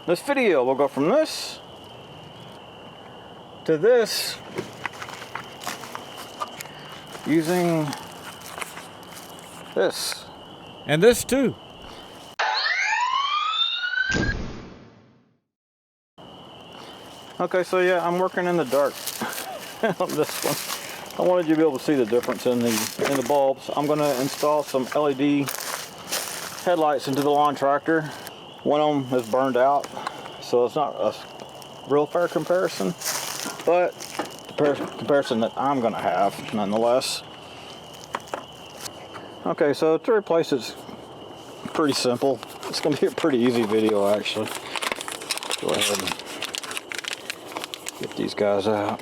this video. We'll go from this to this using this. And this too. Okay, so yeah, I'm working in the dark on this one. I wanted you to be able to see the difference in the bulbs. I'm going to install some LED headlights into the lawn tractor. One of them is burned out, so it's not a real fair comparison, but the comparison that I'm going to have nonetheless. Okay, so to replace it's pretty simple. It's going to be a pretty easy video actually. Go ahead and get these guys out.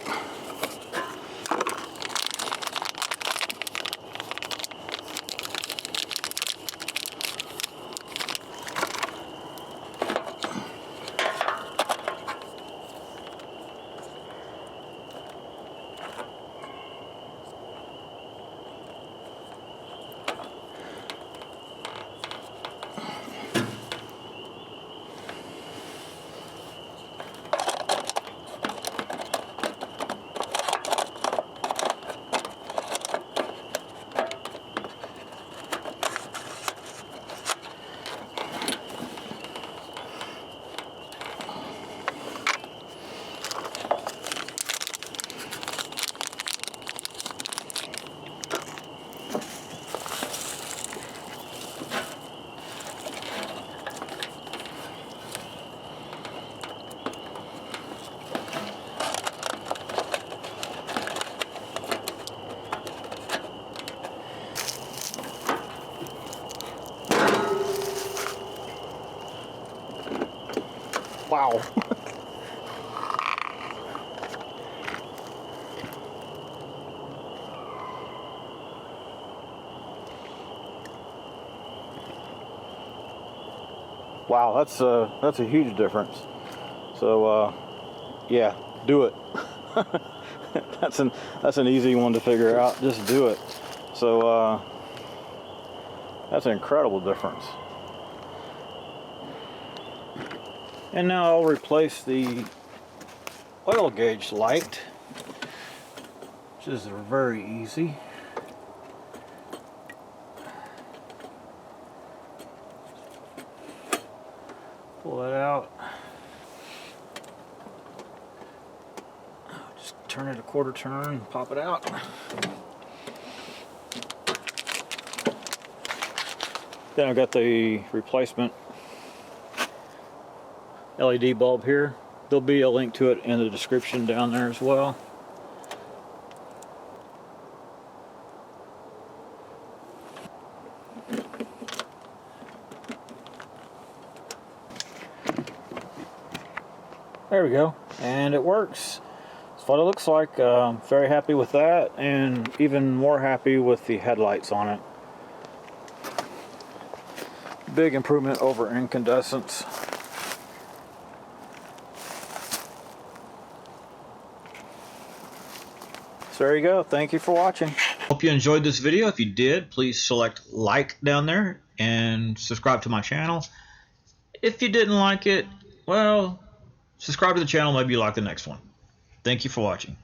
Wow. Wow, that's a huge difference. So yeah, do it. that's an easy one to figure out. Just do it. So that's an incredible difference. And now I'll replace the oil gauge light, which is very easy. Pull that out. Just turn it a quarter turn and pop it out. Then I've got the replacement LED bulb here. There'll be a link to it in the description down there as well. There we go, and it works. That's what it looks like. Very happy with that, and even more happy with the headlights on it. Big improvement over incandescent. So there you go. Thank you for watching. Hope you enjoyed this video. If you did, please select like down there and subscribe to my channel. If you didn't like it, well, subscribe to the channel. Maybe you like the next one. Thank you for watching.